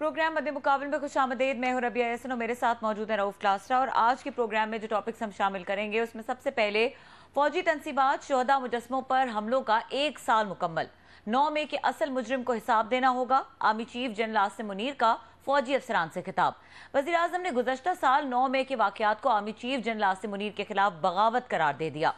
Programme मध्य मुकाबले में खुशामदीद। मैं हूं रबिया एहसन और मेरे साथ मौजूद है रऊफ क्लास्ट्रा। और आज के प्रोग्राम में जो टॉपिक्स हम शामिल करेंगे उसमें सबसे पहले फौजी तंसीबात, 14 मुजस्मों पर हमलों का 1 साल मुकम्मल। 9 मई के असल मुजरिम को हिसाब देना होगा। Army chief general Asim Munir का फौजी अफसरान से खिताब। वजीर आजम ने गुज़श्ता साल 9 मई के वाकयात को army chief general Asim Munir के खिलाफ बगावत करार दे दिया।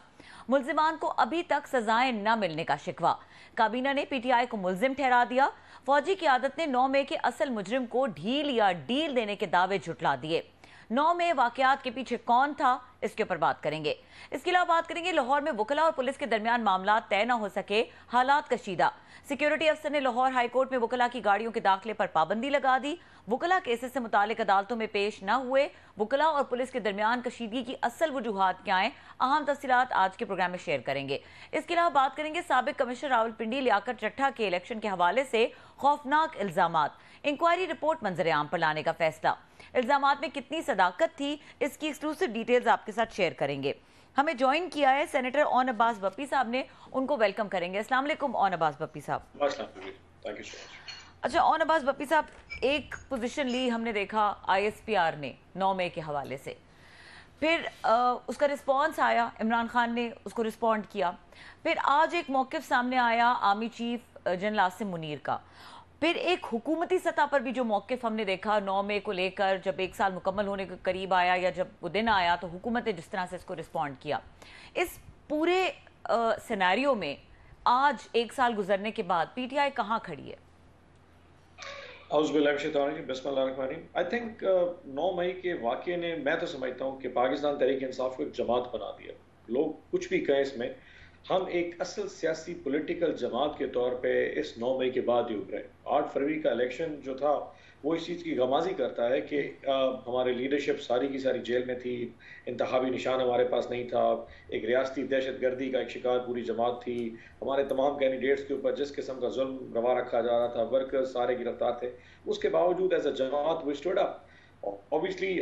मुल्जिमान को अभी तक सजाएं न मिलने का शिकवा। काबीना ने पीटीआई को मुल्जिम ठहरा दिया। फौजी की आदत ने 9 मई के असल मुजरिम को ढील या डील देने के दावे झुटला दिए। 9 मई वाकयात के पीछे कौन था, इसके ऊपर बात करेंगे। इसके अलावा बात करेंगे लाहौर में वकला और पुलिस के दरमियान मामला तय न हो सके, हालात कशीदा। सिक्योरिटी अफसर ने लाहौर हाईकोर्ट में वकला की गाड़ियों के दाखिले पर पाबंदी लगा दी। वकला केसेस से मुतालिक अदालतों में पेश न हुए। वकला और पुलिस के दरमियान कशीदगी की असल वजूहात क्या हैं, अहम तफसीलात आज के प्रोग्राम में शेयर करेंगे। इसके अलावा बात करेंगे साबिक कमिश्नर रावलपिंडी लियाकत चट्टा के इलेक्शन के हवाले से खौफनाक इल्जामात, इंक्वायरी रिपोर्ट मंजर आम पर लाने का फैसला। इल्जामात में कितनी सदाकत थी, इसकी एक्सक्लूसिव डिटेल्स आपके साथ शेयर करेंगे। हमें ज्वाइन किया है सेनेटर ओन अब्बास बप्पी साहब ने, उनको वेलकम करेंगे। अस्सलाम वालेकुम ओन अब्बास बप्पी साहब। अच्छा ओन अब्बास बप्पी साहब, एक पोजीशन ली हमने देखा ISPR ने 9 मई के हवाले से, फिर उसका रिस्पांस आया, इमरान खान ने उसको रिस्पॉन्ड किया। फिर आज एक मौक़िफ़ सामने आया army chief general Asim Munir का। फिर एक हुकूमती सतह पर भी जो मौक़िफ़ हमने देखा 9 मई को लेकर, जब 1 साल मुकम्मल होने के करीब आया या जब वो दिन आया तो हुकूमत ने जिस तरह से इसको रिस्पॉन्ड किया। इस पूरे सिनेरियो में आज 1 साल गुजरने के बाद PTI कहाँ खड़ी है? आई थिंक 9 मई के वाक़े ने, मैं तो समझता हूँ कि पाकिस्तान तहरीक इंसाफ को एक जमात बना दिया। लोग कुछ भी कहें, इसमें हम एक असल सियासी पॉलिटिकल जमात के तौर पे इस 9 मई के बाद ही उभरे। 8 फरवरी का इलेक्शन जो था वो इस चीज़ की गमाजी करता है कि हमारे लीडरशिप सारी की सारी जेल में थी, इंतखाबी निशान हमारे पास नहीं था, एक रियासती दहशत गर्दी का एक शिकार पूरी जमात थी, हमारे तमाम कैंडिडेट्स के ऊपर जिस किस्म का जुल्म रवा रखा जा रहा था, वर्कर्स सारे गिरफ्तार थे। उसके बावजूद एज अ जमात वी स्टूड अप। ऑब्वियसली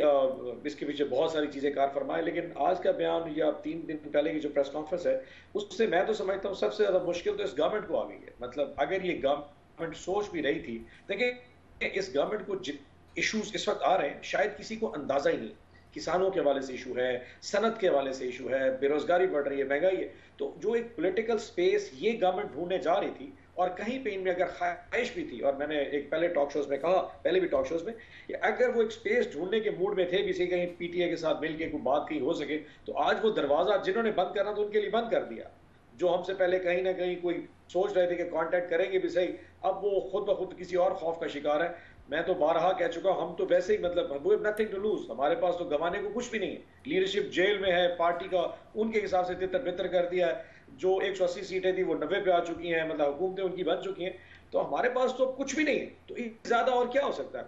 इसके पीछे बहुत सारी चीज़ें कार फरमाए, लेकिन आज का बयान या 3 दिन पहले की जो प्रेस कॉन्फ्रेंस है उससे मैं तो समझता हूँ सबसे ज़्यादा मुश्किल तो इस गवर्नमेंट को आ गई है। मतलब अगर ये गवर्नमेंट सोच भी रही थी, देखिए इस गवर्नमेंट को इश्यूज इस वक्त आ रहे हैं शायद किसी को अंदाजा ही नहीं। किसानों के हवाले से इशू है, सनत के हवाले से इशू है, बेरोजगारी बढ़ रही है, महंगाई है। तो जो एक पॉलिटिकल स्पेस ये गवर्नमेंट ढूंढने जा रही थी, और कहीं पे इनमें अगर ख्वाहिश भी थी, और मैंने एक पहले टॉक शोज में कहा, पहले भी टॉक शोज में, कि अगर वो एक स्पेस ढूंढने के मूड में थे भी, कहीं PTI के साथ मिलकर कोई बात कहीं हो सके, तो आज वो दरवाजा जिन्होंने बंद करना था उनके लिए बंद कर दिया। जो हमसे पहले कहीं ना कहीं कोई सोच रहे थे कि कांटेक्ट करेंगे भी सही, अब वो खुद ब खुद किसी और खौफ का शिकार है। मैं तो बारहा कह चुका हूं, हम तो वैसे ही मतलब we have nothing to lose, हमारे पास तो गंवाने को कुछ भी नहीं है। लीडरशिप जेल में है, पार्टी का उनके हिसाब से तितर बितर कर दिया है। जो 180 सीटें थी वो 90 पे आ चुकी हैं, मतलब हुकूमतें उनकी बन चुकी हैं। तो हमारे पास तो कुछ भी नहीं है, तो ज्यादा और क्या हो सकता है।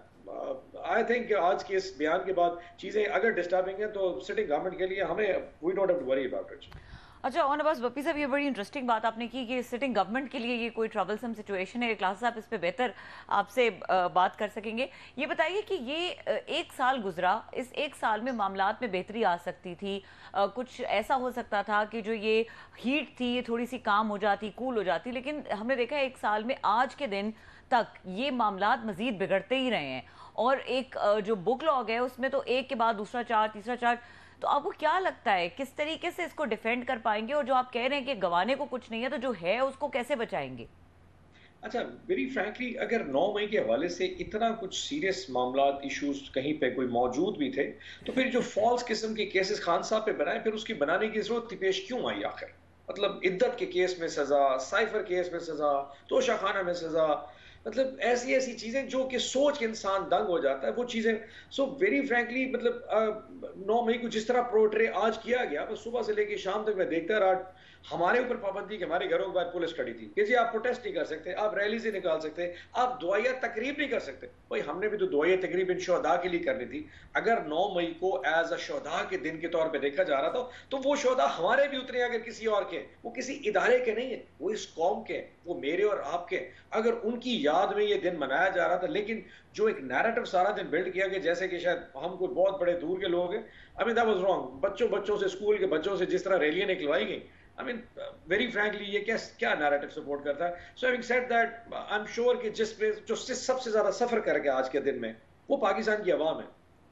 आई थिंक आज के इस बयान के बाद चीजें अगर डिस्टर्बिंग है तो सिटिंग गवर्नमेंट के लिए हमें we don't have to worry about it. अच्छा ओन अब्बास बप्पी साहब, ये बड़ी इंटरेस्टिंग बात आपने की कि सिटिंग गवर्नमेंट के लिए ये कोई ट्रबलसम सिचुएशन है। क्लास साहब इस पे बेहतर आपसे बात कर सकेंगे। ये बताइए कि ये 1 साल गुजरा, इस 1 साल में मामलात में बेहतरी आ सकती थी, कुछ ऐसा हो सकता था कि जो ये हीट थी ये थोड़ी सी काम हो जाती, कूल हो जाती, लेकिन हमने देखा 1 साल में आज के दिन तक ये मामलात मजीद बिगड़ते ही रहे हैं। और एक जो बुक लॉग है उसमें तो एक के बाद दूसरा चार्ज, तीसरा चार्ज। तो आपको क्या लगता है किस तरीके से इसको डिफेंड कर पाएंगे? और जो आप कह रहे हैं कि गंवाने को कुछ नहीं है, तो जो है उसको कैसे बचाएंगे? अच्छा, वेरी फ्रैंकली अगर 9 मई के हवाले से इतना कुछ सीरियस मामलात, इश्यूज कहीं पे कोई मौजूद भी थे, तो फिर जो फॉल्स किस्म के केसेस खान साहब पे बनाए, फिर उसकी बनाने की जरूरत पेश क्यों आई आखिर? मतलब इद्दत के केस में सजा, साइफर केस में सजा, तोशाखाना में सजा, मतलब ऐसी ऐसी चीजें जो कि सोच के इंसान दंग हो जाता है वो चीजें। सो वेरी फ्रैंकली मतलब 9 मई को जिस तरह प्रोट्रे आज किया गया, बस सुबह से लेकर शाम तक मैं देखता रहा। हमारे ऊपर पाबंदी कि हमारे घरों के बाद पुलिस खड़ी थी कि जी आप प्रोटेस्ट नहीं कर सकते, आप रैली से निकाल सकते, आप दुआया तकरीब नहीं कर सकते। भाई हमने भी तो दुआया तकरीब इन शोहदा के लिए करनी थी। अगर 9 मई को एज अ शोहदा के दिन के तौर पे देखा जा रहा था, तो वो शोहदा हमारे भी उतरे, अगर किसी और के, वो किसी इदारे के नहीं है, वो इस कौम के, वो मेरे और आपके। अगर उनकी याद में ये दिन मनाया जा रहा था, लेकिन जो एक नैरेटिव सारा दिन बिल्ड किया गया जैसे कि शायद हम कोई बहुत बड़े दूर के लोग हैं, I mean that was wrong. बच्चों से, स्कूल के बच्चों से जिस तरह रैलियां निकलवाई गई, आई मीन वेरी फ्रैंकली ये क्या क्या नैरेटिव सपोर्ट करता है? So having said that, I am sure कि जिस पे जो सबसे ज्यादा सफर करके आज के दिन में वो पाकिस्तान की आवाम है।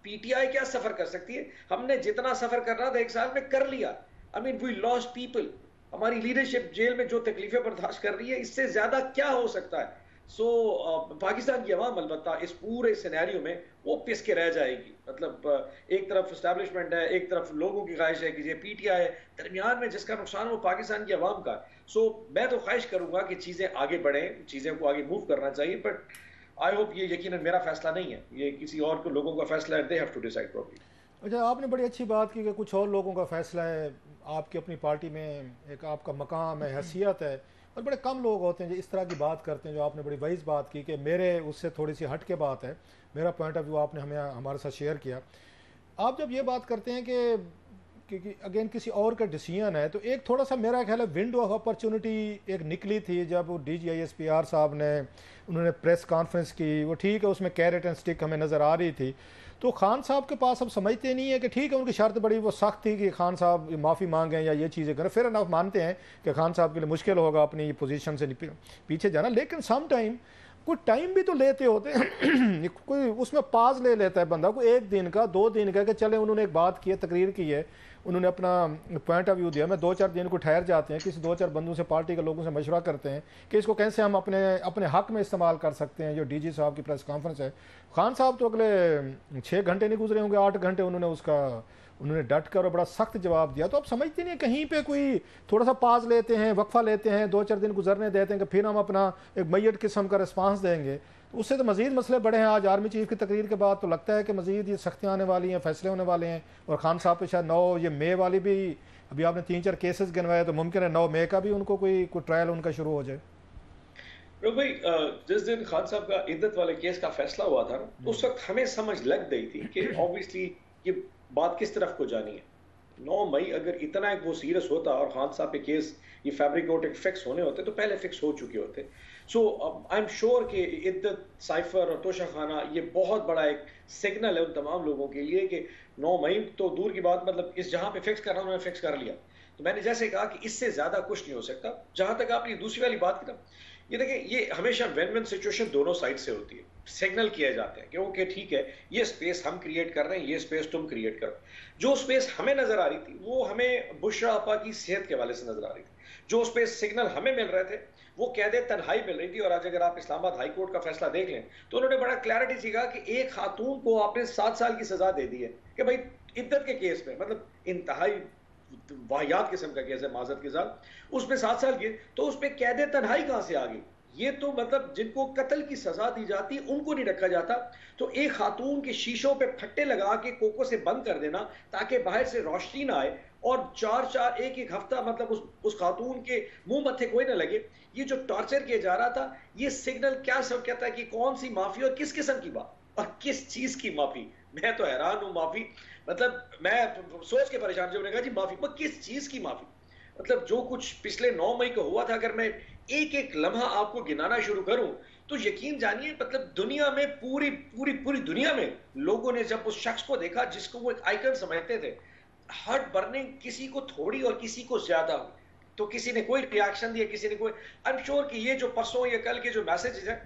पीटीआई क्या सफर कर सकती है? हमने जितना सफर करना था 1 साल में कर लिया। I mean we lost people, हमारी लीडरशिप जेल में जो तकलीफें बर्दाश्त कर रही है, इससे ज्यादा क्या हो सकता है? सो पाकिस्तान की अवाम अलबत्ता इस पूरे सिनेरियो में वो पिस के रह जाएगी। मतलब एक तरफ इस्टेब्लिशमेंट है, एक तरफ लोगों की ख्वाहिश है कि ये पीटीआई है, दरमियान में जिसका नुकसान वो पाकिस्तान की अवाम का है। सो मैं तो ख्वाहिश करूंगा कि चीजें आगे बढ़ें, चीजें को आगे मूव करना चाहिए, बट आई होप ये यकीनन मेरा फैसला नहीं है, ये किसी और को लोगों का फैसला है, they have to decide properly. अच्छा, आपने बड़ी अच्छी बात की कि कुछ और लोगों का फैसला है, आपकी अपनी पार्टी में एक आपका मकाम है, हैसियत है, और बड़े कम लोग होते हैं जो इस तरह की बात करते हैं। जो आपने बड़ी वाइज बात की कि मेरे उससे थोड़ी सी हट के बात है, मेरा पॉइंट ऑफ व्यू आपने हमें हमारे साथ शेयर किया। आप जब ये बात करते हैं कि अगेन किसी और का डिसीजन है, तो एक थोड़ा सा मेरा ख्याल है विंडो ऑफ अपॉर्चुनिटी एक निकली थी जब DGISPR साहब ने उन्होंने प्रेस कॉन्फ्रेंस की। वो ठीक है, उसमें कैरेट एंड स्टिक हमें नज़र आ रही थी। तो खान साहब के पास अब समझते नहीं है कि ठीक है, उनकी शर्त बड़ी वो सख्त थी कि खान साहब माफ़ी मांगें या ये चीज़ें करें। फिर आप मानते हैं कि खान साहब के लिए मुश्किल होगा अपनी पोजीशन से पीछे जाना, लेकिन सम टाइम कोई टाइम भी तो लेते होते हैं कोई उसमें पाज ले लेता है बंदा, कोई 1 दिन का 2 दिन का कि चले उन्होंने एक बात की है, तकरीर की है, उन्होंने अपना पॉइंट ऑफ व्यू दिया, मैं 2-4 दिन को ठहर जाते हैं, किसी 2-4 बंदों से पार्टी के लोगों से मशवरा करते हैं कि इसको कैसे हम अपने अपने हक में इस्तेमाल कर सकते हैं। जो DG साहब की प्रेस कॉन्फ्रेंस है, खान साहब तो अगले 6 घंटे नहीं गुजरे होंगे, 8 घंटे उन्होंने डट कर और बड़ा सख्त जवाब दिया। तो आप समझते नहीं कहीं पे कोई थोड़ा सा पाज लेते हैं, वक्फा लेते हैं, 2-4 दिन गुजरने देते हैं कि फिर हम अपना एक मैयट किस्म का रिस्पांस देंगे। तो उससे तो मजीद मसले बड़े हैं। आज आर्मी चीफ की तकरीर के बाद तो लगता है कि मजीद ये सख्तियाँ आने वाली हैं, फैसले होने वाले हैं। और खान साहब पे शायद 9 ये मई वाली भी, अभी आपने 3-4 केसेस गिनवाए, तो मुमकिन है 9 मई का भी उनको कोई ट्रायल उनका शुरू हो जाए। भाई जिस दिन खान साहब का इद्दत वाले केस का फैसला हुआ था ना, उस वक्त हमें समझ लग गई थी कि ऑब्वियसली ये बात किस तरफ को जानी है। 9 मई अगर इतना एक वो सीरियस होता और खान साहब के केस ये फैब्रिकेटेड फिक्स होने होते तो पहले फिक्स हो चुके होते। सो आई एम श्योर कि इद्दत, साइफर और तोशा खाना ये बहुत बड़ा एक सिग्नल है उन तमाम लोगों के लिए कि 9 मई तो दूर की बात, मतलब इस जहां पे फिक्स करना उन्होंने फिक्स कर लिया। तो मैंने जैसे कहा कि इससे ज्यादा कुछ नहीं हो सकता। जहां तक आपने दूसरी वाली बात की ना, ये देखिए, ये हमेशा विन विन सिचुएशन दोनों साइड से होती है। सिग्नल किए जाते हैं कि ओके ठीक है, ये स्पेस हम क्रिएट कर रहे हैं, ये स्पेस तुम क्रिएट करो। जो स्पेस हमें नजर आ रही थी वो हमें बुशरा आपा की सेहत के हवाले से नजर आ रही थी। जो स्पेस सिग्नल हमें मिल रहे थे वो कैदे तन्हाई मिल रही थी। और आज अगर आप इस्लामाबाद हाई कोर्ट का फैसला देख लें तो उन्होंने बड़ा क्लैरिटी से कहा कि एक खातून को आपने 7 साल की सजा दे दी है कि भाई इद्दत के केस में, मतलब इंतहाई वाहियात किस्म का केस है माजरत के साथ, उसमें 7 साल की, तो उसमें कैदे तन्हाई कहां से आ गई? ये तो मतलब जिनको कत्ल की सजा दी जाती उनको नहीं रखा जाता। तो एक खातून के शीशों पे फट्टे लगा के कोको से बंद कर देना ताकि बाहर से रोशनी ना आए, और 4-4 एक हफ्ता मतलब उस खातून के मुंह मत्थे कोई ना लगे, ये जो टॉर्चर किया जा रहा था, ये सिग्नल क्या सब कहता है कि कौन सी माफी और किस किस्म की बात और किस चीज की माफी? मैं तो हैरान हूं। माफी मतलब मैं सोच के परेशान, जब कहा जी माफी, पर किस चीज की माफी? मतलब जो कुछ पिछले 9 मई को हुआ था, अगर मैं एक एक लम्हा आपको गिनाना शुरू करूं तो यकीन जानिए, मतलब दुनिया में पूरी पूरी पूरी दुनिया में लोगों ने जब उस शख्स को देखा जिसको वो एक आइकन समझते थे, हार्ट बर्निंग किसी को थोड़ी और किसी को ज्यादा हुई। तो किसी ने कोई रिएक्शन दिया, किसी ने कोई। आई एम श्योर कि ये जो परसों या कल के जो मैसेजेस हैं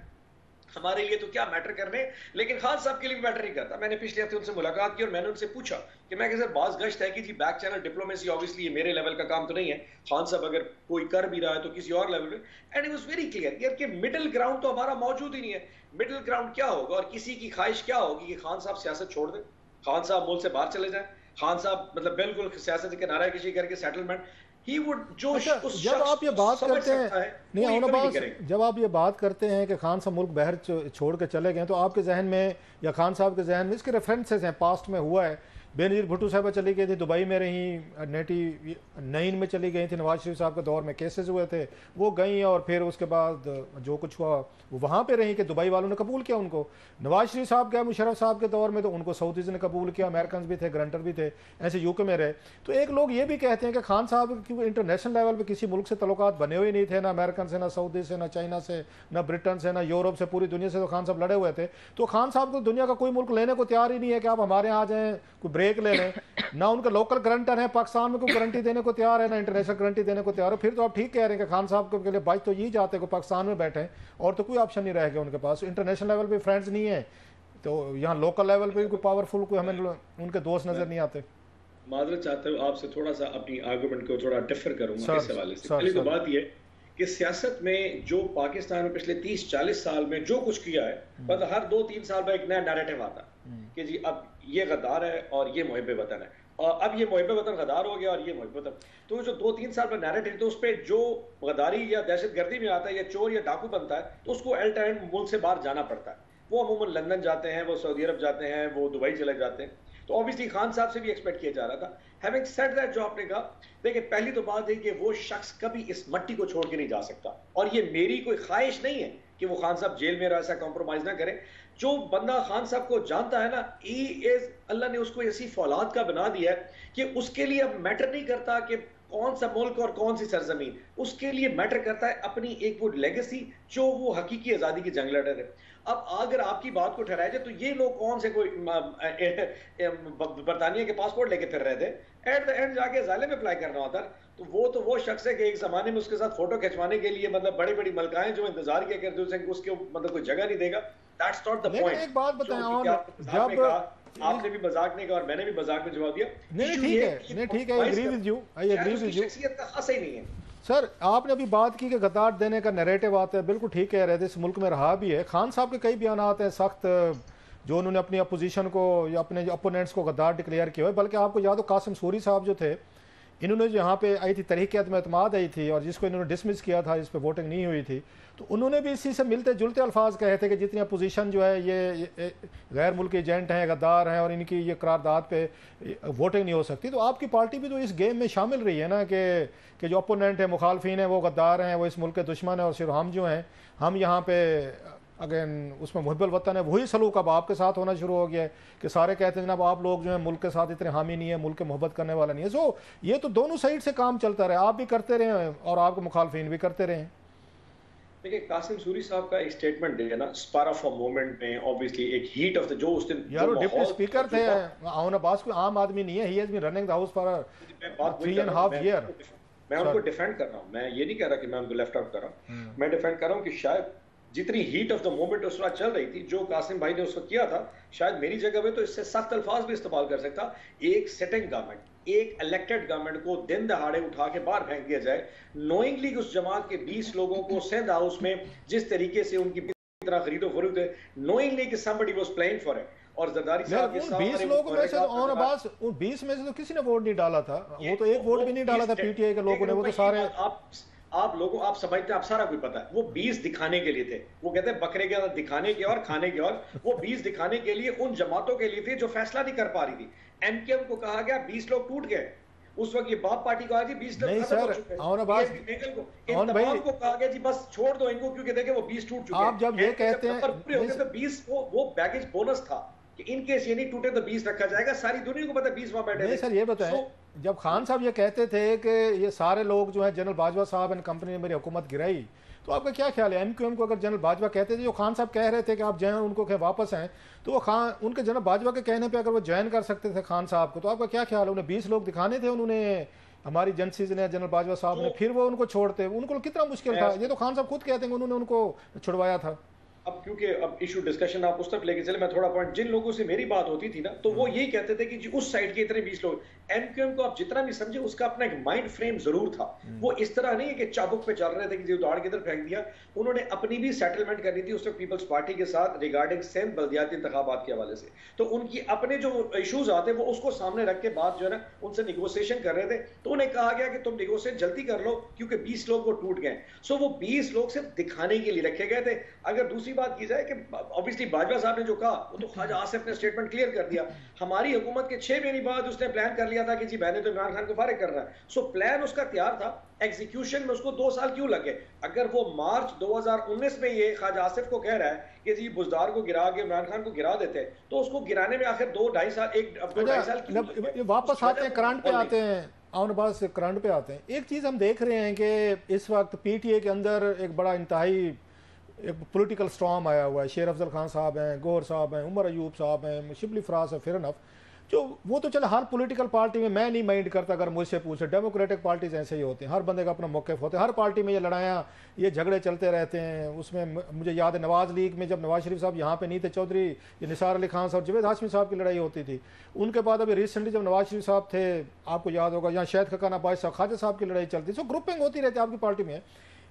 हमारे लिए तो क्या मैटर करने, लेकिन खान साहब के लिए भी मैटर नहीं करता। मैंने पिछले हफ्ते उनसे मुलाकात की और मैंने उनसे पूछा कि मैं सर बाज गश्त है कि जी बैक चैनल डिप्लोमेसी, ऑब्वियसली ये मेरे लेवल का काम तो नहीं है, खान साहब अगर कोई कर भी रहा है तो किसी और लेवल पे। And it was very clear यार कि मिडिल ग्राउंड तो हमारा मौजूद ही नहीं है। मिडिल ग्राउंड क्या होगा और किसी की ख्वाहिश क्या होगी कि खान साहब सियासत छोड़ दें, खान साहब मुल्क से बाहर चले जाएं, खान साहब मतलब बिल्कुल सियासत के किनारे किसी करके सेटलमेंट ही वुड जो अच्छा, जब आप ये बात करते हैं, नहीं औनबाज, जब आप ये बात करते हैं कि खान साहब मुल्क बाहर छोड़ के चले गए, तो आपके जहन में या खान साहब के जहन में इसके रेफरेंसेस हैं, पास्ट में हुआ है। बेनजीर भुट्टो साहबा चली गई थी, दुबई में रही, 99 में चली गई थी, नवाज शरीफ साहब के दौर में केसेस हुए थे, वो गई और फिर उसके बाद जो कुछ हुआ वो वहाँ पे रही कि दुबई वालों ने कबूल किया उनको। नवाज शरीफ साहब गए मुशर्रफ साहब के दौर में तो उनको सऊदीज़ ने कबूल किया, अमेरिकन भी थे, ग्रंटर भी थे, ऐसे यूके में रहे। तो एक लोग ये भी कहते हैं कि खान साहब की इंटरनेशनल लेवल पर किसी मुल्क से तल्लुकात बने हुए नहीं थे, ना अमेरिकन से, ना सऊदी से, ना चाइना से, ना ब्रिटेन से, ना यूरोप से, पूरी दुनिया से तो खान साहब लड़े हुए थे। तो खान साहब को दुनिया का कोई मुल्क लेने को तैयार ही नहीं है कि आप हमारे यहाँ आ जाएँ, कोई ब्रेक ले लें। ना उनका लोकल गारंटर है पाकिस्तान में, कोई गारंटी देने को तैयार है, ना इंटरनेशनल गारंटी देने को तैयार है। फिर तो आप ठीक कह रहे हैं कि खान साहब के लिए बच तो यही जाते हैं कि पाकिस्तान में बैठे और तो कोई ऑप्शन नहीं रह गया उनके पास। इंटरनेशनल लेवल पे फ्रेंड्स नहीं है, तो यहाँ लोकल लेवल पे कोई पावरफुल कोई हमें उनके दोस्त नजर नहीं आते। माजरत चाहते हो आपसे थोड़ा सा अपनी आर्गुमेंट को थोड़ा डिफर करूंगा इस हवाले से। सर, पहली तो सर। बात ये कि सियासत में जो पाकिस्तान में पिछले 30-40 साल में जो कुछ किया है, मतलब हर 2-3 साल में एक नया नैरेटिव आता है कि जी अब ये गद्दार है और ये मुहिब वतन है, और अब ये मुहिब वतन गद्दार हो गया और ये मुहिब वतन। तो जो 2-3 साल में नैरेटिव, तो उस पर जो गद्दारी या दहशतगर्दी में आता है या चोर या डाकू बनता है, तो उसको एल टाइम मुल्क से बाहर जाना पड़ता है। वो अमूमन लंदन जाते हैं, वो सऊदी अरब जाते हैं, वो दुबई चले जाते हैं। तो ऑब्वियसली खान साहब से भी एक्सपेक्ट किया जा रहा था। हैविंग सेड दैट, जो आपने कहा, देखिए पहली तो बात है कि वो शख्स कभी इस मट्टी को छोड़ के नहीं जा सकता, और ये मेरी कोई ख्वाहिश नहीं है कि वो खान साहब जेल में रह, ऐसा कॉम्प्रोमाइज ना करें। जो बंदा खान साहब को जानता है ना, ही इज, अल्लाह ने उसको ऐसी फौलाद का बना दिया है कि उसके लिए अब मैटर नहीं करता कि कौन सा मुल्क और कौन सी सरजमीन, उसके लिए मैटर करता है अपनी एक वो लेगेसी जो वो हकीकी आज़ादी की जंग लड़ रहे थे। अब अगर आपकी बात को ठहराया जाए तो ये लोग कौन से कोई बरतानिया के पासपोर्ट लेके फिर रहे थे, एट द एंड जाके जालिम में अप्लाई करना होता। तो वो शख्स है कि एक जमाने में उसके साथ फोटो खिंचवाने के लिए मतलब बड़ी बड़ी मलकाएं जो इंतजार किया करते थे, उसके मतलब कोई जगह नहीं देगा। That's not the point. एक बात बताएं, और जब आपने भी मजाक नहीं कहा और मैंने भी मजाक में जवाब दिया। नहीं ठीक है, I agree with you, I agree with you. शख्सियत का खास ही नहीं है सर। आपने अभी बात की कि गद्दार देने का नैरेटिव आता है, बिल्कुल ठीक कह रहे थे, इस मुल्क में रहा भी है। खान साहब के कई बयान आते हैं सख्त, जो उन्होंने अपनी अपोजिशन को या अपने अपोनेंट्स को गद्दार डिक्लेयर किया है। बल्कि आपको याद हो कासिम सूरी साहब जो थे, इन्होंने जो यहाँ पे आई थी तहरीक एतमाद आई थी, और जिसको इन्होंने डिसमिस किया था, इस पर वोटिंग नहीं हुई थी, तो उन्होंने भी इसी से मिलते जुलते अल्फाज कहे थे कि जितनी अपोजिशन जो है ये गैर मुल्की एजेंट हैं, गद्दार हैं, और इनकी ये करारदाद पे वोटिंग नहीं हो सकती। तो आपकी पार्टी भी तो इस गेम में शामिल रही है ना कि जो अपोनेंट है, मुखालफिन है, वो गद्दार हैं, वो इस मुल्क के दुश्मन है, और सिर्फ हम जो हैं, हम यहाँ पे अगेन उसमें मुहिब्बुल वतन है। वही सलूक अब आपके साथ होना शुरू हो गया है कि सारे कहते हैं जनाब आप लोग जो है मुल्क के साथ इतने हामी नहीं है, मुल्क के मोहब्बत करने वाला नहीं है। सो ये तो दोनों साइड से काम चलता रहे, आप भी करते रहे और आपके मुखालफिन भी करते रहे। देखिए कासिम सूरी साहब का एक स्टेटमेंट है ना, स्पार ऑफ अ मोमेंट में, ऑब्वियसली एक हीट ऑफ द जो उस दिन यार वो डिप्टी स्पीकर थे, आउन अब्बास कोई आम आदमी नहीं है, he has been running the house for 3.5 year. मैं उनको डिफेंड कर रहा हूं, मैं ये नहीं कह रहा कि मैं उनको लेफ्ट आउट कर रहा हूं, मैं डिफेंड कर रहा हूं कि शायद जितनी हीट ऑफ द मोमेंट उस वक्त चल रही थी, जो कासिम भाई ने उस वक्त किया था, शायद मेरी जगह में तो इससे सख्त अल्फाज भी इस्तेमाल कर सकता। एक सिटिंग गवर्नमेंट, एक इलेक्टेड गवर्नमेंट को दिन दहाड़े उठा के बाहर फेंक दिया जाए, नोइंगली उस जमात के 20 लोगों को सिंध हाउस में जिस तरीके से उनकी तरह खरीदो फरोख्त है, नोइंगली कि somebody was playing for it। और जरदारी साहब के साथ 20 लोगों में से ऑन अब्बास, उन 20 में से तो किसी ने वोट नहीं डाला था, वो तो एक वोट भी नहीं डाला था पीटीआई के लोगों ने, वो तो सारे आप लोगों, आप समझते हैं, आप सारा कुछ पता है। वो 20 दिखाने के लिए थे, वो कहते हैं बकरे के अंदर दिखाने के और खाने के, और वो 20 दिखाने के लिए उन जमातों के लिए थे जो फैसला नहीं कर पा रही थी। एमकेएम को कहा गया 20 लोग टूट गए, उस वक्त ये बाप पार्टी को आज 20 लोग नहीं सर, और बात को कहा गया जी बस छोड़ दो इनको, क्योंकि देखे वो 20 टूट चुके हैं। आप जब ये कहते हैं पूरे हो गए तो 20 वो बैगेज बोनस था कि इन केस ये नहीं टूटे तो 20 रखा जाएगा। सारी दुनिया को पता है 20 वहां बैठे। नहीं सर ये बताएं, जब खान साहब ये कहते थे कि ये सारे लोग जो है जनरल बाजवा साहब एंड कंपनी ने मेरी हुकूमत गिराई, तो आपका क्या ख्याल है? एमक्यूएम को अगर जनरल बाजवा कहते थे, जो खान साहब कह रहे थे कि आप जो है उनको कहें वापस आएँ, तो वो खान उनके जनरल बाजवा के कहने पे अगर वो ज्वाइन कर सकते थे खान साहब को, तो आपका क्या ख्याल है? उन्हें 20 लोग दिखाने थे उन्होंने, हमारी एजेंसीज ने, जनरल बाजवा साहब ने, फिर वो उनको छोड़ते, उनको कितना मुश्किल था। ये तो खान साहब खुद कहते हैं उन्होंने उनको छुड़वाया था। अब क्योंकि अब इशू डिस्कशन आप उस तरफ लेके चले, मैं थोड़ा पॉइंट, जिन लोगों से मेरी बात होती थी ना, तो वो यही कहते थे कि जी उस साइड के इतने 20 लोग, एमक्यूएम को आप जितना भी समझे उसका अपना एक माइंड फ्रेम जरूर था। वो इस तरह नहीं है कि चाबुक पे चल रहे थे कि जी उतार के इधर फेंक दिया। उन्होंने अपनी भी सेटलमेंट करनी थी उस वक्त पीपल्स पार्टी के साथ रिगार्डिंग सिंध बल्दियाती इंतखाबात के हवाले से, तो उनकी अपने जो इशूज आते वो उसको सामने रख के बात जो है ना उनसे निगोसिएशन कर रहे थे। तो उन्हें कहा गया कि तुम निगोसिएट जल्दी कर लो क्योंकि 20 लोग वो टूट गए। सो वो 20 लोग सिर्फ दिखाने के लिए रखे गए थे। अगर दूसरी बात की जाए कि ऑब्वियसली बाजवा साहब ने जो कहा वो तो ख्वाजा आसिफ ने स्टेटमेंट क्लियर कर दिया। हमारी हुकूमत के 6 महीने बाद उसने प्लान कर लिया था कि जी मैंने तो इमरान खान को फारिग करना है। सो प्लान उसका तैयार था, एग्जीक्यूशन में उसको 2 साल क्यों लगे? अगर वो मार्च 2019 में ये ख्वाजा आसिफ को कह रहा है कि जी बुजदार को गिरा के इमरान खान को गिरा देते, तो उसको गिराने में आखिर 2-2.5 साल, 1-2-2.5 साल क्यों? वापस आते हैं करंट पे आते हैं, आउनबाज से करंट पे आते हैं। एक चीज़ हम देख रहे हैं कि इस वक्त पीटीए के अंदर एक बड़ा इंतहाई एक पॉलिटिकल स्टॉर्म आया हुआ है। शेर अफजल खान साहब हैं, गौहर साहब हैं, उमर अयूब साहब हैं, शिबली फराज है, फेयर इनफ। जो वो तो चले हर पॉलिटिकल पार्टी में, मैं नहीं माइंड करता अगर मुझसे पूछे, डेमोक्रेटिक पार्टीज ऐसे ही होते हैं, हर बंदे का अपना मौक़िफ़ होता है, हर पार्टी में ये लड़ाइयाँ ये झगड़े चलते रहते हैं। उसमें मुझे याद है नवाज़ लीग में जब नवाज शरीफ साहब यहाँ पे नहीं थे, चौधरी ये निसार अली खान साहब जवेद हाशमी साहब की लड़ाई होती थी। उनके बाद अभी रिसेंटली जब नवाज शरीफ साहब थे, आपको याद होगा, यहाँ शहद खकाना बाज साहब ख्वाजा साहब की लड़ाई चलती, सो ग्रुपिंग होती रहती है आपकी पार्टी में।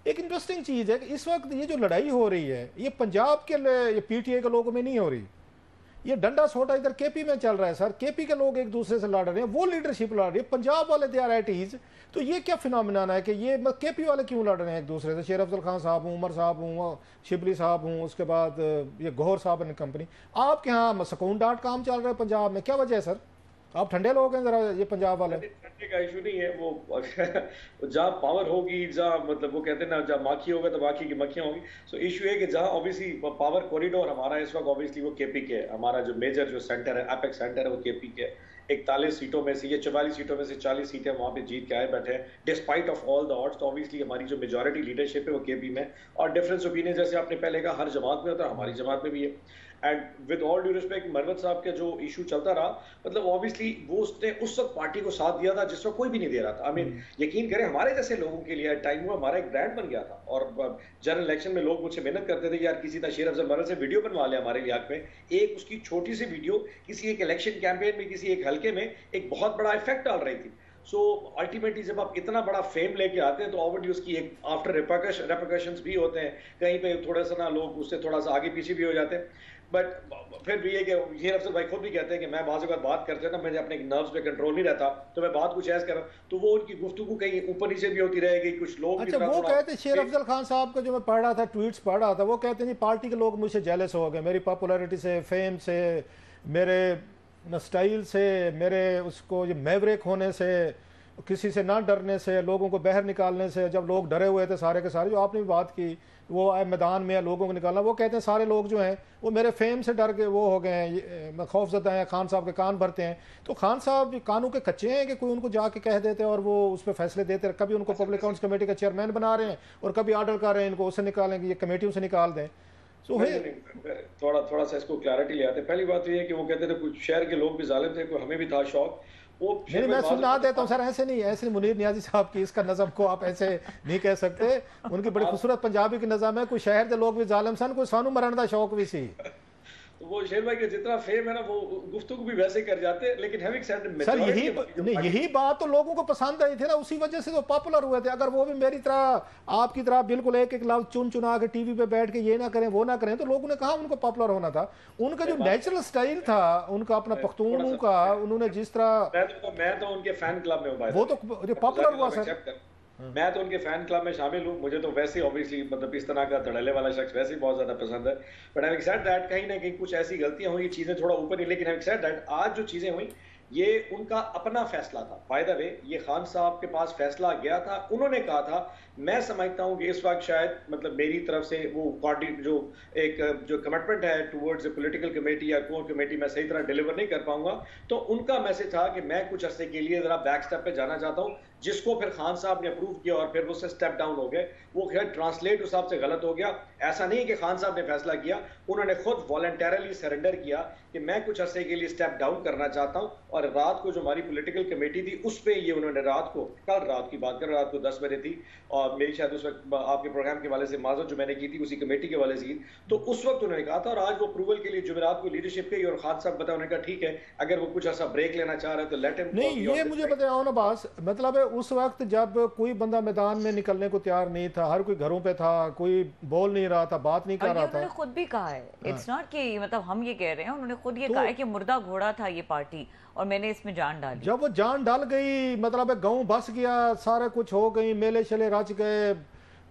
एक इंटरेस्टिंग चीज़ है कि इस वक्त ये जो लड़ाई हो रही है ये पंजाब के ये पीटीआई के लोगों में नहीं हो रही, ये डंडा सोटा इधर केपी में चल रहा है सर। केपी के लोग एक दूसरे से लड़ रहे हैं, वो लीडरशिप लड़ रही है, पंजाब वाले दे आर एट ईज। तो ये क्या फिनोमिना है कि ये केपी वाले क्यों लड़ रहे हैं एक दूसरे से? शेर अफजल खान साहब हूँ, उमर साहब हूँ, शिबली साहब हूँ, उसके बाद ये गौहर साहब एंड कंपनी। आपके यहाँ सकून डाट काम चल रहा है पंजाब में, क्या वजह है सर? आप ठंडे लोग हैं जरा, ये पंजाब वाले। ठंडे का इशू नहीं है, वो जहाँ पावर होगी, जहाँ मतलब वो कहते हैं ना, जहाँ माखी होगा तो माखी की मक्खियाँ होगी। सो इशू है कि जहाँ ऑब्वियसली पावर कॉरिडोर हमारा इस वक्त ऑब्वियसली वो केपी के है। हमारा जो मेजर जो सेंटर है, एपेक्स सेंटर है, वो केपी के है। 41 सीटों में से ये 44 सीटों में से 40 सीटें वहाँ पे जीत के आए बैठे हैं despite of all the odds. तो ऑब्वियसली हमारी जो मेजॉरिटी लीडरशिप है वो केपी में। और डिफरेंस ओपिनियन जैसे आपने पहले कहा हर जमात में होता है, हमारी जमात में भी है। And with all due respect, Marwat साहब का जो इशू चलता रहा, मतलब ऑब्वियसली वो उसने उस वक्त पार्टी को साथ दिया था जिस वक्त कोई भी नहीं दे रहा था। आई मीन यकीन करें हमारे जैसे लोगों के लिए टाइम हुआ, हमारा एक ब्रांड बन गया था। और जनरल इलेक्शन में लोग मुझसे मेहनत करते थे कि यार किसी तरह शेर अफजल मरवत से वीडियो बनवा ले हमारे लिहाज में। एक उसकी छोटी सी वीडियो किसी एक इलेक्शन कैंपेन में किसी एक हल्के में एक बहुत बड़ा इफेक्ट डाल रही थी। सो अल्टीमेटली जब आप इतना बड़ा फेम लेके आते हैं तो ऑब्वियसली उसकी एक आफ्टर रिपरकशंस भी होते हैं, कहीं पे थोड़ा सा ना लोग उससे थोड़ा सा आगे पीछे भी हो जाते हैं। बट फिर भी ये कि शेर अफजल भाई खुद भी कहते हैं कि मैं बाज़ बात करते हैं ना, मुझे अपने नर्व्स पे कंट्रोल नहीं रहता, तो मैं बात कुछ ऐसे कर रहा हूँ तो वो उनकी गुफ्तगू कहीं ऊपर नीचे भी होती रहेगी। कुछ लोग अच्छा, वो कहते हैं शेर अफजल खान साहब का जो मैं पढ़ रहा था, ट्वीट्स पढ़ रहा था, वो कहते हैं जी पार्टी के लोग मुझसे जेलस हो गए, मेरी पॉपुलैरिटी से, फेम से, मेरे स्टाइल से, मेरे उसको ये मैवरिक होने से, किसी से ना डरने से, लोगों को बाहर निकालने से। जब लोग डरे हुए थे सारे के सारे, जो आपने भी बात की, वो मैदान में लोगों को निकालना, वो कहते हैं सारे लोग जो हैं वो मेरे फेम से डर के वो हो गए हैं, खौफजदा हैं, खान साहब के कान भरते हैं। तो खान साहब कानों के कच्चे हैं कि कोई उनको जाके कह देते और वो उस पर फैसले देते हैं? कभी उनको पब्लिक अकाउंट्स कमेटी का चेयरमैन बना रहे हैं और कभी ऑर्डर कर रहे हैं इनको उससे निकालेंगे, ये कमेटियों से निकाल दें। थोड़ा सा इसको क्लैरिटी ले आते। पहली बात तो ये कि वो कहते थे कुछ शहर के लोग भी जालिम थे, हमें भी था शौक। नहीं, मैं सुना देता हूँ सर, ऐसे नहीं, ऐसे मुनीर नियाजी साहब की इसका नज़म को आप ऐसे नहीं कह सकते। उनकी बड़ी खूबसूरत पंजाबी की नज़म है, कोई शहर के लोग भी जालिम सन, कोई सानू मरण का शौक भी सी। तो वो शेर भाई के जितना फेम है ना, वो गुफ्तगू भी वैसे कर जाते हैं। लेकिन हैविंग सेड सर यही बात तो लोगों को पसंद आई थी ना, उसी वजह से तो पॉपुलर हुए थे। अगर वो भी मेरी तरह आपकी तरह बिल्कुल एक एक लफ्ज चुन चुना के टीवी पे बैठ के ये ना करें वो ना करें, तो लोगों ने कहा उनको पॉपुलर होना था। उनका जो नेचुरल स्टाइल था, उनका अपना पख्तूनों का, उन्होंने जिस तरह, मैं तो उनके फैन क्लब में हूँ, वो तो पॉपुलर हुआ सर। मैं तो उनके फैन क्लब में शामिल हूँ। मुझे तो वैसे ऑब्वियसली मतलब इस तरह का धड़ल्ले वाला शख्स वैसे ही बहुत ज्यादा पसंद है। बट हैविंग सेड दैट, कहीं ना कहीं कुछ ऐसी गलतियां हुई, चीजें थोड़ा ऊपर नहीं। लेकिन हैविंग सेड दैट, आज जो चीजें हुई ये उनका अपना फैसला था। बाय द वे, ये खान साहब के पास फैसला गया था, उन्होंने कहा था। मैं समझता हूं कि इस वक्त शायद मतलब मेरी तरफ से वो पार्टी जो एक जो कमिटमेंट है टुवर्ड्स पॉलिटिकल कमेटी या कोर कमेटी, मैं सही तरह डिलीवर नहीं कर पाऊंगा। तो उनका मैसेज था कि मैं कुछ अरसे के लिए जरा बैक स्टेप पे जाना चाहता हूं, जिसको फिर खान साहब ने अप्रूव किया और फिर वो से स्टेप डाउन हो गए। वो खैर ट्रांसलेट उस हिसाब से गलत हो गया। ऐसा नहीं कि खान साहब ने फैसला किया, उन्होंने खुद वॉलंटरली सरेंडर किया कि मैं कुछ अरसे के लिए स्टेप डाउन करना चाहता हूं। और रात को जो हमारी पॉलिटिकल कमेटी थी उस पर ये उन्होंने रात को, कल रात की बात कर, रात को 10 बजे थी और मेरी शायद उस वक्त आपके प्रोग्राम के वाले से माजर जो मैंने की थी उसी कमेटी के वाले से, तो उस वक्त उन्होंने कहा था। और आज वो अप्रूवल के लिए जुमेरात को लीडरशिप गई और खान साहब बताया, उन्होंने कहा ठीक है अगर वो कुछ ऐसा ब्रेक लेना चाह रहे हैं तो लेट हिम। नहीं, ये मुझे बताया ना बास, मतलब है उस वक्त जब कोई बंदा मैदान में निकलने को तैयार नहीं था, हर कोई घरों पे था, कोई बोल नहीं रहा था, बात नहीं कर रहा था। उन्होंने खुद भी कहा है, इट्स नॉट कि मतलब हम ये कह रहे हैं, उन्होंने खुद ये कहा है कि मुर्दा घोड़ा था ये पार्टी और मैंने इसमें जान डाली। जब वो जान डाल गई, मतलब है गाँव बस गया, सारा कुछ हो गई, मेले शले रच गए,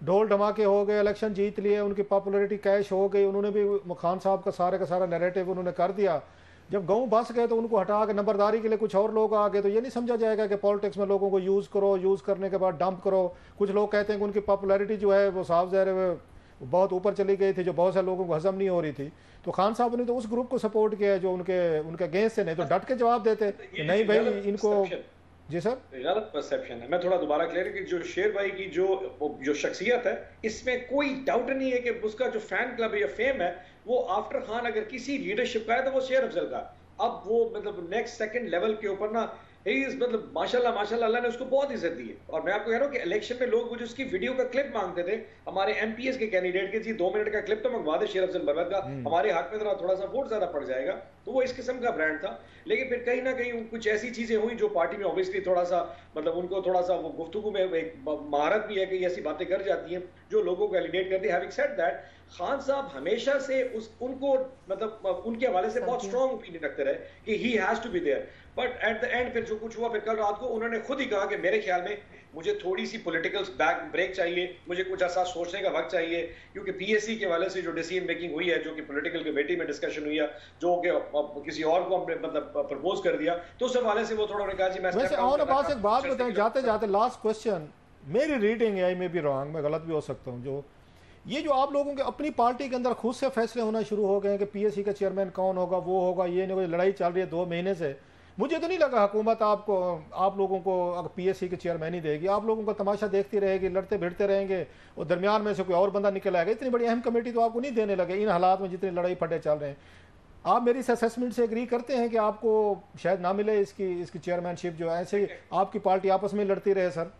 ढोल धमाके हो गए, इलेक्शन जीत लिए, उनकी पॉपुलैरिटी कैश हो गई, उन्होंने भी खान साहब का सारा नैरेटिव उन्होंने कर दिया। जब गाँव बस गए तो उनको हटा के नंबरदारी के लिए कुछ और लोग आ गए। तो ये नहीं समझा जाएगा कि पॉलिटिक्स में लोगों को यूज़ करो, यूज़ करने के बाद डंप करो। कुछ लोग कहते हैं कि उनकी पॉपुलैरिटी जो है वो साफ ज़ाहिर है बहुत ऊपर चली गई थी, जो बहुत सारे लोगों को हजम नहीं हो रही थी। तो खान साहब ने तो उस ग्रुप को सपोर्ट किया जो उनके अगेंस्ट से, नहीं तो डट के जवाब देते कि नहीं भाई इनको। जी सर, गलत परसेप्शन है। मैं थोड़ा दोबारा क्लियर कि जो शेर भाई की जो शख्सियत है, इसमें कोई डाउट नहीं है कि उसका जो फैन क्लब है या फेम है वो आफ्टर खान अगर किसी लीडरशिप का है तो वो शेर अफजल का। अब वो मतलब नेक्स्ट सेकंड लेवल के ऊपर ना मतलब माशाल्लाह माशाल्लाह अल्लाह ने उसको बहुत इज्जत दी है। और मैं आपको कह रहा हूँ कि इलेक्शन में लोग मुझे उसकी वीडियो का क्लिप मांगते थे, हमारे एमपीएस के कैंडिडेट के, जी 2 मिनट का क्लिप तो मंगवा दे शेर अफजल बरवत का, हमारे हाथ में थोड़ा सा वोट ज्यादा पड़ जाएगा। तो वो इस किस्म का ब्रांड था। लेकिन फिर कहीं ना कहीं कुछ ऐसी चीजें हुई जो पार्टी में ऑब्वियसली थोड़ा सा मतलब उनको थोड़ा सा वो गुफ्तगू में एक महारत भी है कि ऐसी बातें कर जाती हैं जो लोगों को एलिनेट करती है। हैविंग सेड दैट, खान साहब हमेशा से उनको मतलब उनके हवाले से बहुत स्ट्रॉन्ग ओपिनियन रखते रहे कि he has to be there. But at the end फिर जो कुछ हुआ, फिर कल रात को उन्होंने खुद ही कहा कि मेरे ख्याल में मुझे थोड़ी सी पॉलिटिकल ब्रेक चाहिए, मुझे कुछ ऐसा सोचने का वक्त चाहिए, क्योंकि पीएससी के वाले से जो डिसीजन मेकिंग हुई है, जो कि पॉलिटिकल कमेटी में डिस्कशन हुई है, जो कि किसी और को हमने मतलब प्रपोज कर दिया, तो उस हवाले से वो थोड़ा कहा जी मैं वैसे और पास एक बात बताएं जाते जाते, लास्ट क्वेश्चन, मेरी रीडिंग है, आई मे बी रॉन्ग, मैं गलत भी हो सकता हूँ, जो ये जो आप लोगों के अपनी पार्टी के अंदर खुद से फैसले होना शुरू हो गए हैं कि पीएससी का चेयरमैन कौन होगा, वो होगा, ये नहीं, लड़ाई चल रही है 2 महीने से। मुझे तो नहीं लगा हुकूमत आप लोगों को अगर पीएससी के चेयरमैन ही देगी, आप लोगों का तमाशा देखती रहेगी, लड़ते भिड़ते रहेंगे और दरमियान में से कोई और बंदा निकल आएगा। इतनी बड़ी अहम कमेटी तो आपको नहीं देने लगे इन हालात में जितनी लड़ाई फटे चल रहे हैं। आप मेरी इस असेसमेंट से एग्री करते हैं कि आपको शायद ना मिले इसकी चेयरमैनशिप, जो ऐसे आपकी पार्टी आपस में लड़ती रहे? सर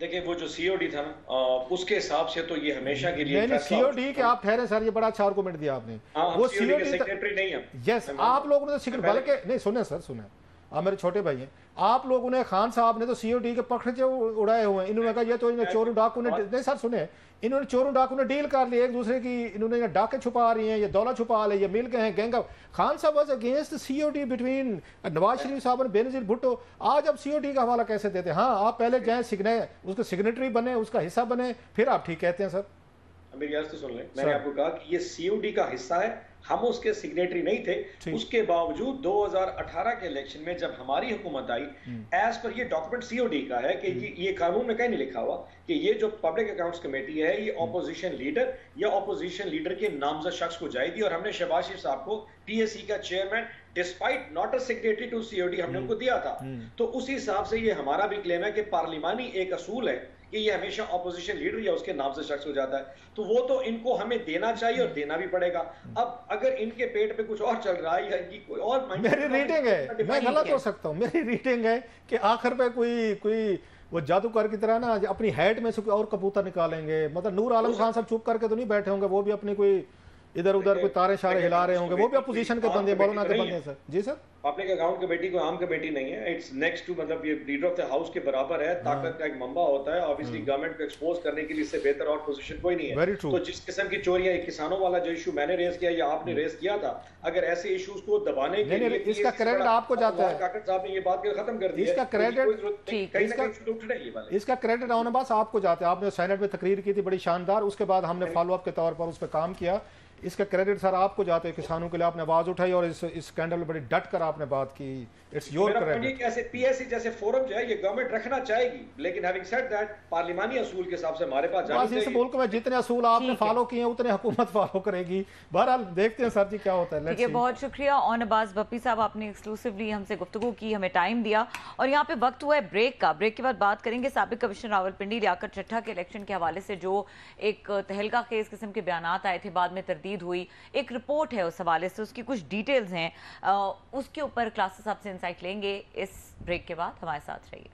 देखिए, वो जो सीओडी था ना, उसके हिसाब से तो ये हमेशा के लिए नहीं, सीओडी के आप ठहरे सर, ये बड़ा अच्छा आर्गुमेंट दिया आपने। वो सीओडी के सेक्रेटरी नहीं है। यस, आप लोगों ने तो सिक्योरिटी, बल्कि नहीं, सुने सर, सुने, आप मेरे छोटे भाई हैं, आप लोगों ने, खान साहब ने तो सीओडी के पखड़े उड़ाए हुए हैं। इन्होंने कहा ये तो इन्हें चोरों डाकू ने, नहीं सर सुने, इन्होंने चोरों डाकू ने डील कर ली एक दूसरे की, इन्होंने डाके छुपा रही हैं, ये दौलत छुपा ले, ये मिल गए हैं गैंग। खान साहब was against COD between Nawaz Sharif साहब और बेनजीर भुट्टो। आज अब सीओडी का हवाला कैसे देते हैं? हाँ, आप पहले जाए उसके सिग्नेटरी बने, उसका हिस्सा बने, फिर आप ठीक कहते हैं सर। मेरी बात तो सुन लें, मैंने आपको कहा कि ये सीओडी का हिस्सा है, हम उसके सिग्नेटरी नहीं थे। उसके बावजूद 2018 के इलेक्शन में जब हमारी हुकूमत आई, एज पर ये डॉक्यूमेंट सीओडी का है कि ये कानून में कहीं नहीं लिखा हुआ कि ये जो पब्लिक अकाउंट्स कमेटी है ये ऑपोजिशन लीडर या ऑपोजिशन लीडर के नामजद शख्स को जाएगी। और हमने शहबाज शरीफ साहब को पीएससी का chairman despite not a secretary to COD हमने उनको दिया था। तो उसी हिसाब से ये हमारा भी क्लेम है कि पार्लिमानी एक असूल है कि ये हमेशा ऑपोजिशन लीडर या उसके नाम से शख्स हो जाता है, तो वो तो इनको हमें देना चाहिए और देना भी पड़ेगा। अब अगर इनके पेट पे कुछ और चल रहा है या इनकी कोई और, मेरी रीडिंग है, मैं गलत हो सकता हूँ, मेरी रीडिंग है कि आखिर पे कोई वो जादूगर की तरह ना अपनी हैट में से कोई और कबूतर निकालेंगे। मतलब नूर आलम खान साहब चुप करके तो नहीं बैठे होंगे, वो भी अपनी कोई इधर उधर कोई तारे शारे हिला रहे होंगे, वो भी अपोजिशन के बंदे, मौलाना के बंदे। सर जी सर, पब्लिक अकाउंट कमेटी को आम कमेटी नहीं है, इट्स नेक्स्ट टू मतलब ये लीडर ऑफ द हाउस के बराबर है, ताकत का एक मंबा होता है। ऑब्वियसली गवर्नमेंट को एक्सपोज करने के लिए इससे बेहतर और पोजीशन कोई नहीं है। तो जिस किस्म की चोरियां, किसानों वाला जो इशू मैंने रेज किया या आपने रेज किया था, अगर ऐसे इश्यूज को दबाने के लिए इसका क्रेडिट आपको जाता है। काकड़ साहब ने ये बात खत्म कर दी है, इसका क्रेडिट आने बस आपको जाता है। आपने सेनेट में तकरीर की थी बड़ी शानदार, उसके बाद हमने फॉलो अप के तौर पर उस पर काम किया। इसका क्रेडिट सर आपको जाते हैं, किसानों के लिए आपने आवाज उठाई और इस स्कैंडल में बड़ी डट कर आपने बात की। It's your credit. ऐसे पीएससी जैसे फोरम जो है ये गवर्नमेंट रखना चाहेगी, लेकिन हैविंग सेड दैट पार्लिमानी असूल के हिसाब से हमारे पास बस इस मुल्क में जितने असूल आपने फॉलो किए हैं उतने हुकूमत फॉलो करेगी। बहरहाल देखते हैं सर जी क्या होता है। बहुत शुक्रिया ऑन अब्बास भप्पी साहब, आपने एक्सक्लूसिवली हमसे गुफ्तगू की, हमें टाइम दिया। और यहाँ पे वक्त हुआ है ब्रेक का। ब्रेक के बाद बात करेंगे साबिक कमिश्नर रावलपिंडी लियाकत चड्ढा के इलेक्शन के हवाले से जो एक तहलका खेज किस्म के बयान आए थे, बाद में तरदीद हुई, एक रिपोर्ट है उस हवाले से, उसकी कुछ डिटेल्स हैं, उसके ऊपर क्लासेस आपसे इंसाइट लेंगे। इस ब्रेक के बाद हमारे साथ रहिए।